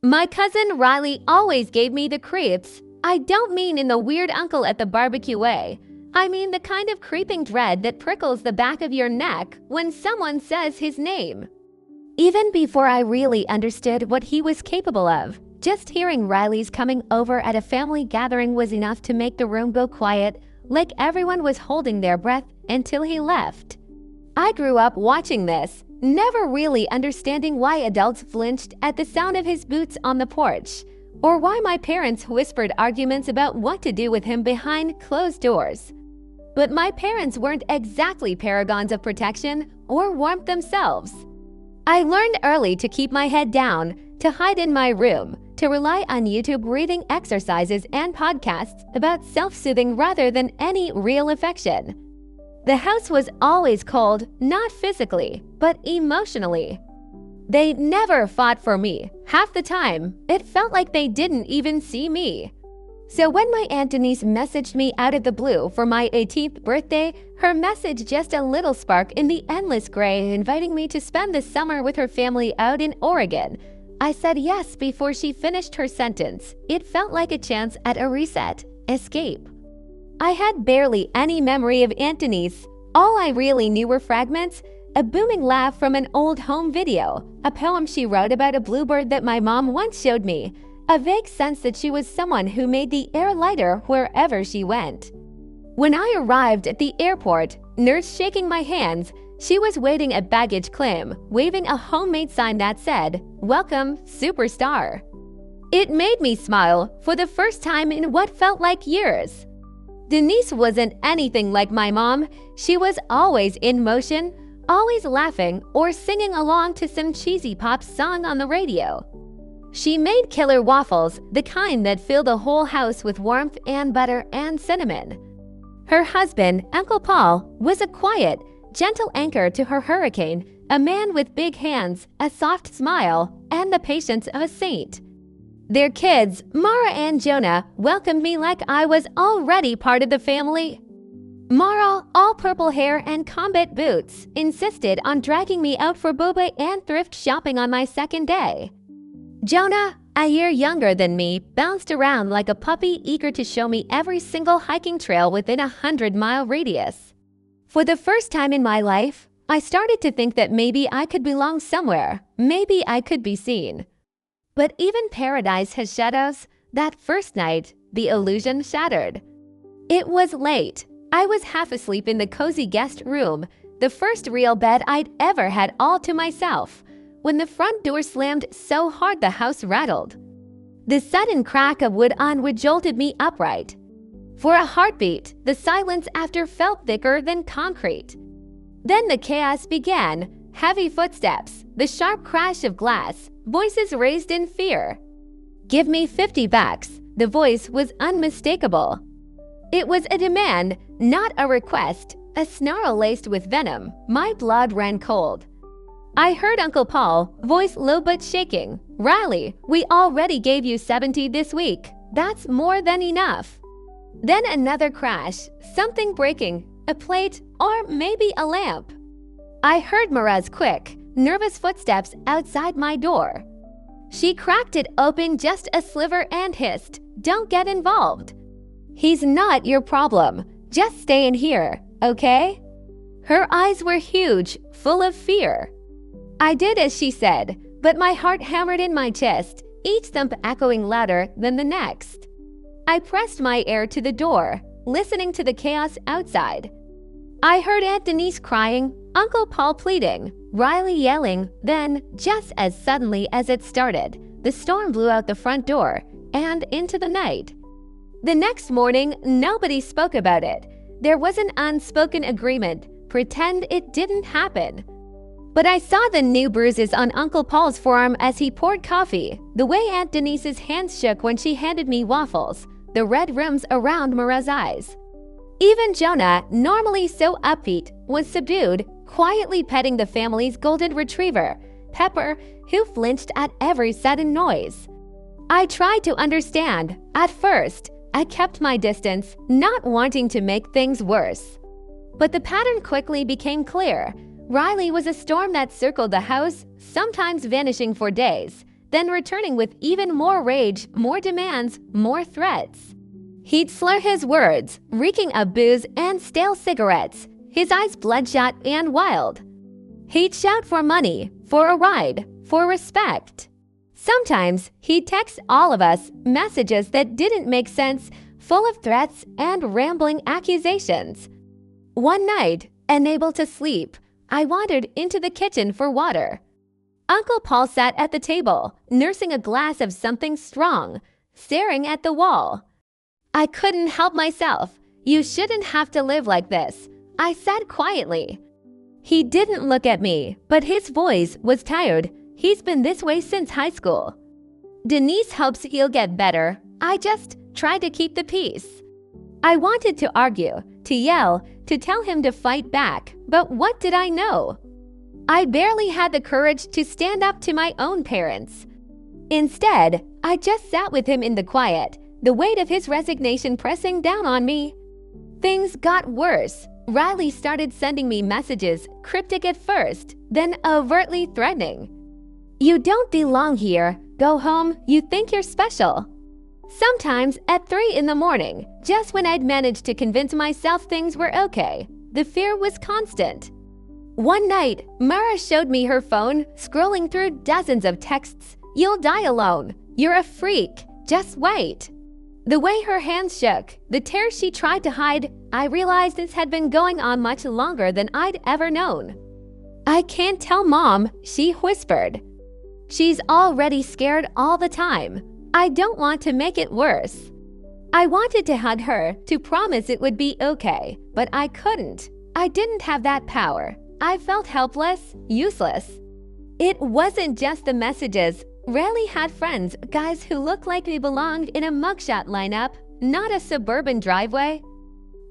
My cousin Riley always gave me the creeps. I don't mean in the weird uncle at the barbecue way. I mean the kind of creeping dread that prickles the back of your neck when someone says his name. Even before I really understood what he was capable of, just hearing Riley's coming over at a family gathering was enough to make the room go quiet, like everyone was holding their breath until he left. I grew up watching this, never really understanding why adults flinched at the sound of his boots on the porch, or why my parents whispered arguments about what to do with him behind closed doors. But my parents weren't exactly paragons of protection or warmth themselves. I learned early to keep my head down, to hide in my room, to rely on YouTube breathing exercises and podcasts about self-soothing rather than any real affection. The house was always cold, not physically, but emotionally. They never fought for me. Half the time, it felt like they didn't even see me. So when my Aunt Denise messaged me out of the blue for my 18th birthday, her message just a little spark in the endless gray inviting me to spend the summer with her family out in Oregon. I said yes before she finished her sentence. It felt like a chance at a reset, escape. I had barely any memory of Aunt Denise. All I really knew were fragments, a booming laugh from an old home video, a poem she wrote about a bluebird that my mom once showed me, a vague sense that she was someone who made the air lighter wherever she went. When I arrived at the airport, nurse shaking my hands, she was waiting at baggage claim, waving a homemade sign that said, "Welcome, superstar." It made me smile for the first time in what felt like years. Denise wasn't anything like my mom. She was always in motion, always laughing or singing along to some cheesy pop song on the radio. She made killer waffles, the kind that fill the whole house with warmth and butter and cinnamon. Her husband, Uncle Paul, was a quiet, gentle anchor to her hurricane, a man with big hands, a soft smile, and the patience of a saint. Their kids, Mara and Jonah, welcomed me like I was already part of the family. Mara, all purple hair and combat boots, insisted on dragging me out for boba and thrift shopping on my second day. Jonah, a year younger than me, bounced around like a puppy eager to show me every single hiking trail within a 100-mile radius. For the first time in my life, I started to think that maybe I could belong somewhere, maybe I could be seen. But even paradise has shadows. That first night, the illusion shattered. It was late. I was half asleep in the cozy guest room, the first real bed I'd ever had all to myself, when the front door slammed so hard the house rattled. The sudden crack of wood on wood jolted me upright. For a heartbeat, the silence after felt thicker than concrete. Then the chaos began. Heavy footsteps, the sharp crash of glass, voices raised in fear. "Give me $50. The voice was unmistakable. It was a demand, not a request, a snarl laced with venom. My blood ran cold. I heard Uncle Paul, voice low but shaking. "Riley, we already gave you 70 this week. That's more than enough." Then another crash, something breaking, a plate or maybe a lamp. I heard Mara's quick, nervous footsteps outside my door. She cracked it open just a sliver and hissed, "Don't get involved. He's not your problem. Just stay in here, okay?" Her eyes were huge, full of fear. I did as she said, but my heart hammered in my chest, each thump echoing louder than the next. I pressed my ear to the door, listening to the chaos outside. I heard Aunt Denise crying, Uncle Paul pleading, Riley yelling, then, just as suddenly as it started, the storm blew out the front door and into the night. The next morning, nobody spoke about it. There was an unspoken agreement. Pretend it didn't happen. But I saw the new bruises on Uncle Paul's forearm as he poured coffee, the way Aunt Denise's hands shook when she handed me waffles, the red rims around Mara's eyes. Even Jonah, normally so upbeat, was subdued, quietly petting the family's golden retriever, Pepper, who flinched at every sudden noise. I tried to understand. At first, I kept my distance, not wanting to make things worse. But the pattern quickly became clear. Riley was a storm that circled the house, sometimes vanishing for days, then returning with even more rage, more demands, more threats. He'd slur his words, reeking of booze and stale cigarettes, his eyes bloodshot and wild. He'd shout for money, for a ride, for respect. Sometimes he'd text all of us messages that didn't make sense, full of threats and rambling accusations. One night, unable to sleep, I wandered into the kitchen for water. Uncle Paul sat at the table, nursing a glass of something strong, staring at the wall. I couldn't help myself. "You shouldn't have to live like this," I said quietly. He didn't look at me, but his voice was tired. "He's been this way since high school." "Denise hopes he'll get better. I just tried to keep the peace." I wanted to argue, to yell, to tell him to fight back, but what did I know? I barely had the courage to stand up to my own parents. Instead, I just sat with him in the quiet, the weight of his resignation pressing down on me. Things got worse. Riley started sending me messages, cryptic at first, then overtly threatening. "You don't belong here. Go home. You think you're special." Sometimes at 3 in the morning, just when I'd managed to convince myself things were okay, the fear was constant. One night, Mara showed me her phone, scrolling through dozens of texts. "You'll die alone. You're a freak. Just wait." The way her hands shook, the tears she tried to hide, I realized this had been going on much longer than I'd ever known. "I can't tell Mom," she whispered. "She's already scared all the time. I don't want to make it worse." I wanted to hug her, to promise it would be okay, but I couldn't. I didn't have that power. I felt helpless, useless. It wasn't just the messages. Riley had friends, guys who looked like they belonged in a mugshot lineup, not a suburban driveway.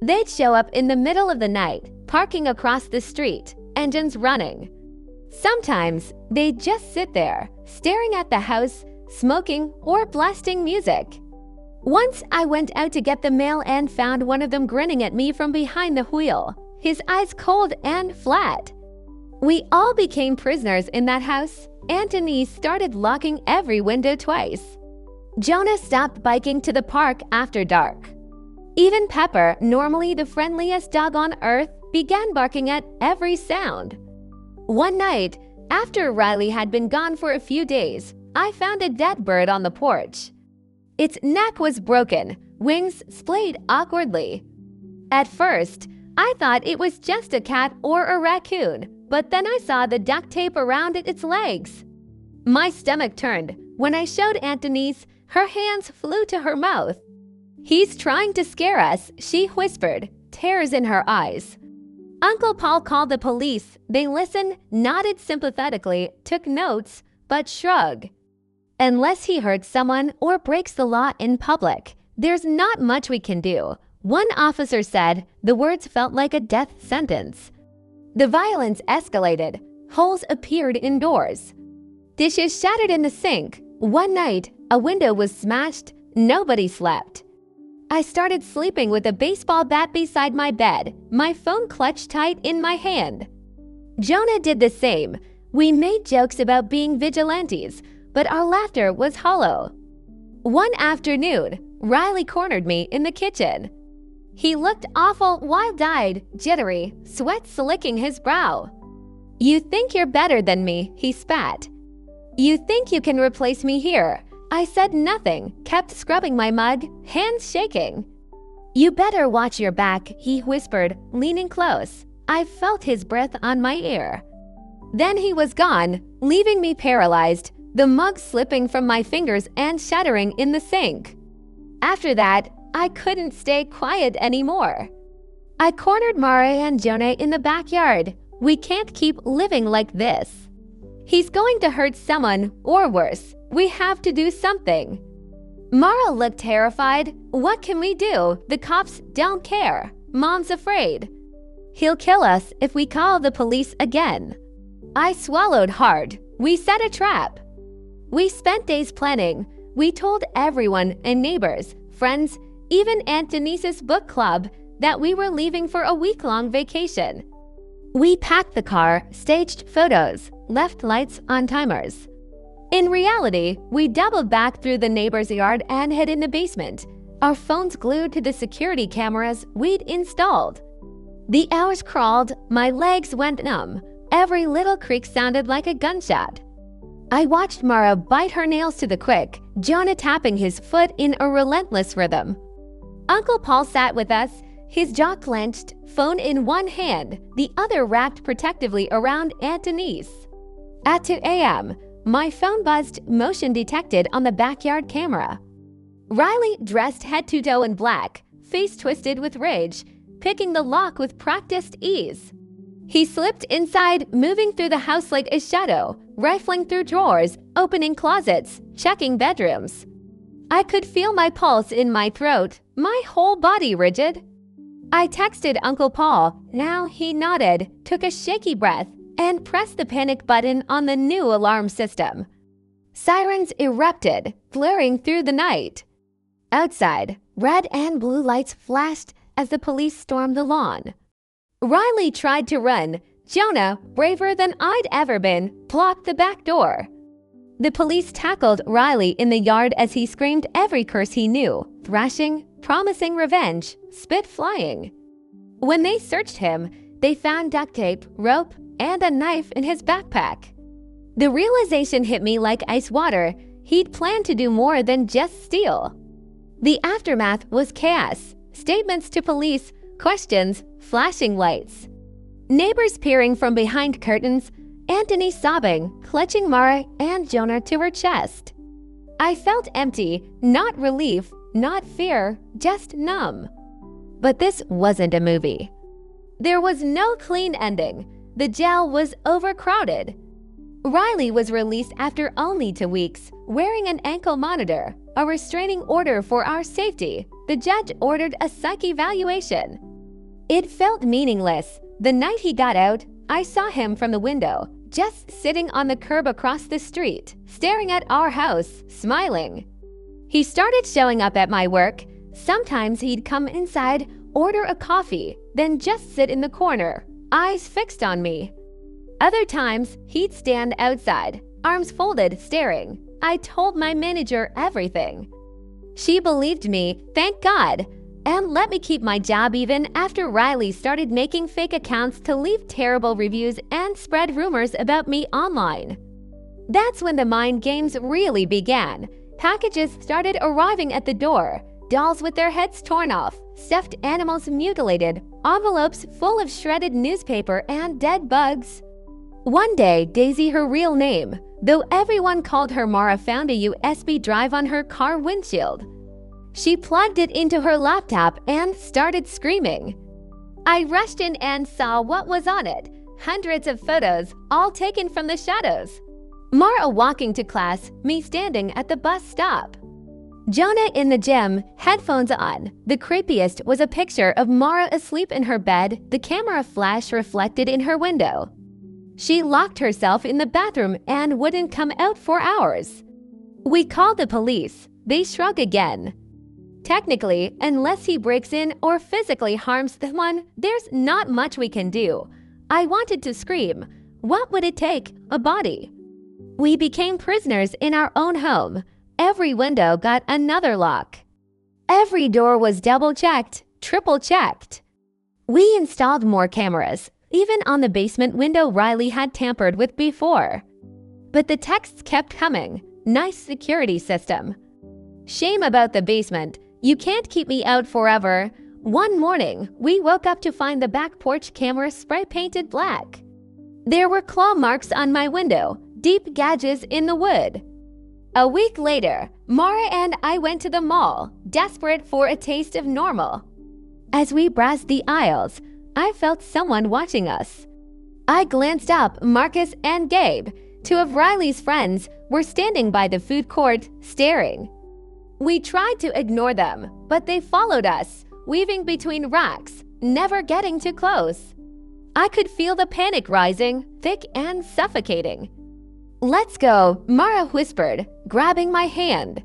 They'd show up in the middle of the night, parking across the street, engines running. Sometimes they'd just sit there, staring at the house, smoking or blasting music. Once I went out to get the mail and found one of them grinning at me from behind the wheel, his eyes cold and flat. We all became prisoners in that house. Anthony started locking every window twice. Jonah stopped biking to the park after dark. Even Pepper, normally the friendliest dog on earth, began barking at every sound. One night, after Riley had been gone for a few days, I found a dead bird on the porch. Its neck was broken, wings splayed awkwardly. At first, I thought it was just a cat or a raccoon, but then I saw the duct tape around its legs. My stomach turned. When I showed Anthony's, her hands flew to her mouth. "He's trying to scare us," she whispered, tears in her eyes. Uncle Paul called the police. They listened, nodded sympathetically, took notes, but shrugged. Unless he hurts someone or breaks the law in public, there's not much we can do. One officer said the words felt like a death sentence. The violence escalated. Holes appeared indoors. Dishes shattered in the sink. One night, a window was smashed. Nobody slept. I started sleeping with a baseball bat beside my bed, my phone clutched tight in my hand. Jonah did the same. We made jokes about being vigilantes, but our laughter was hollow. One afternoon, Riley cornered me in the kitchen. He looked awful, wide-eyed, jittery, sweat slicking his brow. "You think you're better than me," he spat. "You think you can replace me here." I said nothing, kept scrubbing my mug, hands shaking. "You better watch your back," he whispered, leaning close. I felt his breath on my ear. Then he was gone, leaving me paralyzed, the mug slipping from my fingers and shattering in the sink. After that, I couldn't stay quiet anymore. I cornered Mara and Jonah in the backyard. We can't keep living like this. He's going to hurt someone, or worse. We have to do something. Mara looked terrified. What can we do? The cops don't care. Mom's afraid. He'll kill us if we call the police again. I swallowed hard. We set a trap. We spent days planning. We told everyone and neighbors, friends, even Aunt Denise's book club, that we were leaving for a week-long vacation. We packed the car, staged photos, left lights on timers. In reality, we doubled back through the neighbor's yard and hid in the basement, our phones glued to the security cameras we'd installed. The hours crawled, my legs went numb. Every little creak sounded like a gunshot. I watched Mara bite her nails to the quick, Jonah tapping his foot in a relentless rhythm. Uncle Paul sat with us, his jaw clenched, phone in one hand, the other wrapped protectively around Aunt Denise. At 2 a.m., my phone buzzed, motion detected on the backyard camera. Riley, dressed head to toe in black, face twisted with rage, picking the lock with practiced ease. He slipped inside, moving through the house like a shadow, rifling through drawers, opening closets, checking bedrooms. I could feel my pulse in my throat, my whole body rigid. I texted Uncle Paul. Now he nodded, took a shaky breath, and pressed the panic button on the new alarm system. Sirens erupted, blaring through the night. Outside, red and blue lights flashed as the police stormed the lawn. Riley tried to run. Jonah, braver than I'd ever been, blocked the back door. The police tackled Riley in the yard as he screamed every curse he knew, thrashing, promising revenge, spit flying. When they searched him, they found duct tape, rope, and a knife in his backpack. The realization hit me like ice water. He'd planned to do more than just steal. The aftermath was chaos. Statements to police, questions, flashing lights. Neighbors peering from behind curtains, Anthony sobbing, clutching Mara and Jonah to her chest. I felt empty, not relief, not fear, just numb. But this wasn't a movie. There was no clean ending. The jail was overcrowded. Riley was released after only 2 weeks, wearing an ankle monitor, a restraining order for our safety. The judge ordered a psych evaluation. It felt meaningless. The night he got out, I saw him from the window, just sitting on the curb across the street, staring at our house, smiling. He started showing up at my work. Sometimes he'd come inside, order a coffee, then just sit in the corner, eyes fixed on me. Other times, he'd stand outside, arms folded, staring. I told my manager everything. She believed me, thank God, and let me keep my job even after Riley started making fake accounts to leave terrible reviews and spread rumors about me online. That's when the mind games really began. Packages started arriving at the door, dolls with their heads torn off, stuffed animals mutilated, envelopes full of shredded newspaper and dead bugs. One day, Daisy, her real name, though everyone called her Mara, found a USB drive on her car windshield. She plugged it into her laptop and started screaming. I rushed in and saw what was on it. Hundreds of photos, all taken from the shadows. Mara walking to class, me standing at the bus stop. Jonah in the gym, headphones on. The creepiest was a picture of Mara asleep in her bed, the camera flash reflected in her window. She locked herself in the bathroom and wouldn't come out for hours. We called the police. They shrug again. Technically, unless he breaks in or physically harms someone, there's not much we can do. I wanted to scream. What would it take? A body. We became prisoners in our own home. Every window got another lock. Every door was double-checked, triple-checked. We installed more cameras, even on the basement window Riley had tampered with before. But the texts kept coming. Nice security system. Shame about the basement. You can't keep me out forever. One morning, we woke up to find the back porch camera spray-painted black. There were claw marks on my window, deep gouges in the wood. A week later, Mara and I went to the mall, desperate for a taste of normal. As we browsed the aisles, I felt someone watching us. I glanced up. Marcus and Gabe, 2 of Riley's friends, were standing by the food court, staring. We tried to ignore them, but they followed us, weaving between racks, never getting too close. I could feel the panic rising, thick and suffocating. Let's go, Mara whispered, grabbing my hand.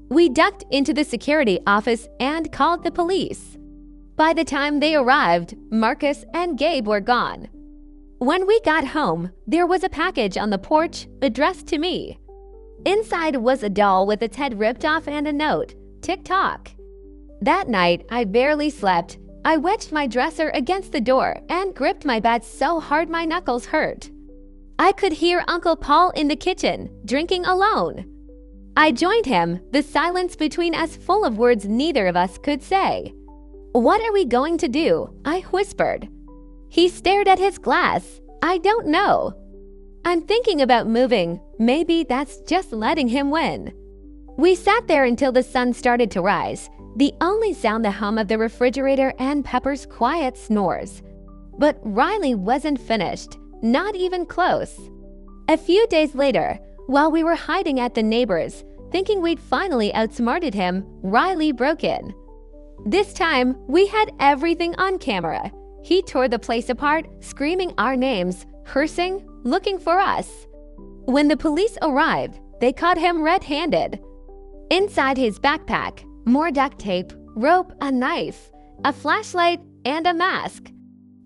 We ducked into the security office and called the police. By the time they arrived, Marcus and Gabe were gone. When we got home, there was a package on the porch addressed to me. Inside was a doll with its head ripped off and a note, "Tick-tock." That night, I barely slept. I wedged my dresser against the door and gripped my bed so hard my knuckles hurt. I could hear Uncle Paul in the kitchen, drinking alone. I joined him, the silence between us full of words neither of us could say. "What are we going to do?" I whispered. He stared at his glass. "I don't know." "I'm thinking about moving. Maybe that's just letting him win." We sat there until the sun started to rise, the only sound the hum of the refrigerator and Pepper's quiet snores. But Riley wasn't finished, not even close. A few days later, while we were hiding at the neighbors, thinking we'd finally outsmarted him, Riley broke in. This time, we had everything on camera. He tore the place apart, screaming our names, cursing, looking for us. When the police arrived, they caught him red-handed. Inside his backpack, more duct tape, rope, a knife, a flashlight, and a mask.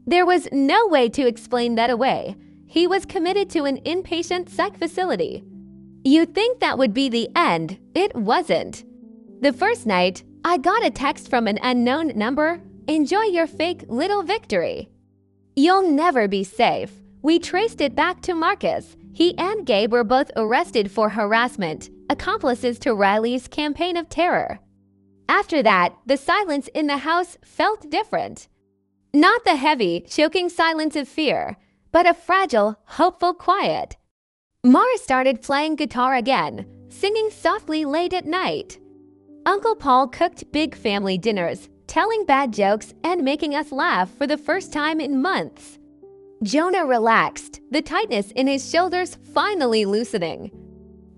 There was no way to explain that away. He was committed to an inpatient psych facility. You'd think that would be the end. It wasn't. The first night, I got a text from an unknown number. "Enjoy your fake little victory. You'll never be safe." We traced it back to Marcus. He and Gabe were both arrested for harassment, accomplices to Riley's campaign of terror. After that, the silence in the house felt different. Not the heavy, choking silence of fear, but a fragile, hopeful quiet. Mara started playing guitar again, singing softly late at night. Uncle Paul cooked big family dinners, telling bad jokes and making us laugh for the first time in months. Jonah relaxed, the tightness in his shoulders finally loosening.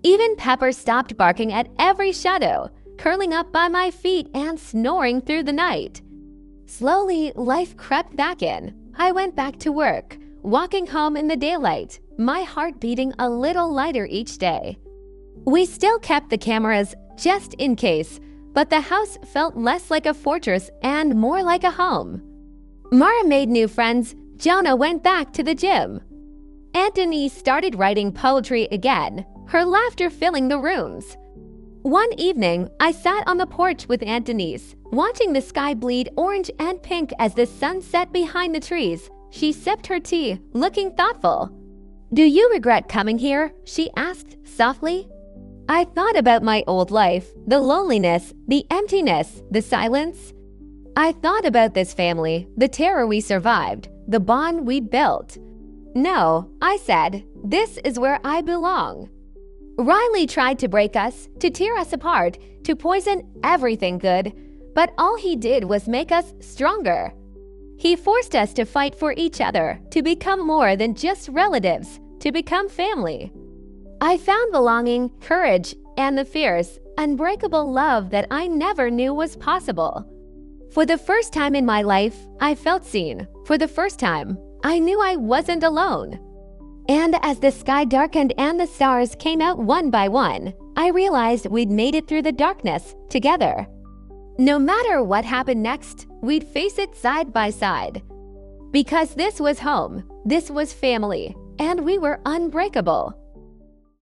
Even Pepper stopped barking at every shadow, curling up by my feet and snoring through the night. Slowly, life crept back in. I went back to work, walking home in the daylight, my heart beating a little lighter each day. We still kept the cameras just in case, but the house felt less like a fortress and more like a home. Mara made new friends. Jonah went back to the gym. Anthony started writing poetry again, her laughter filling the rooms. One evening, I sat on the porch with Anthony's, watching the sky bleed orange and pink as the sun set behind the trees. She sipped her tea, looking thoughtful. "Do you regret coming here?" she asked softly. I thought about my old life, the loneliness, the emptiness, the silence. I thought about this family, the terror we survived, the bond we built. "No," I said, "this is where I belong." Riley tried to break us, to tear us apart, to poison everything good, but all he did was make us stronger. He forced us to fight for each other, to become more than just relatives, to become family. I found belonging, courage, and the fierce, unbreakable love that I never knew was possible. For the first time in my life, I felt seen. For the first time, I knew I wasn't alone. And as the sky darkened and the stars came out one by one, I realized we'd made it through the darkness together. No matter what happened next, we'd face it side by side. Because this was home, this was family, and we were unbreakable.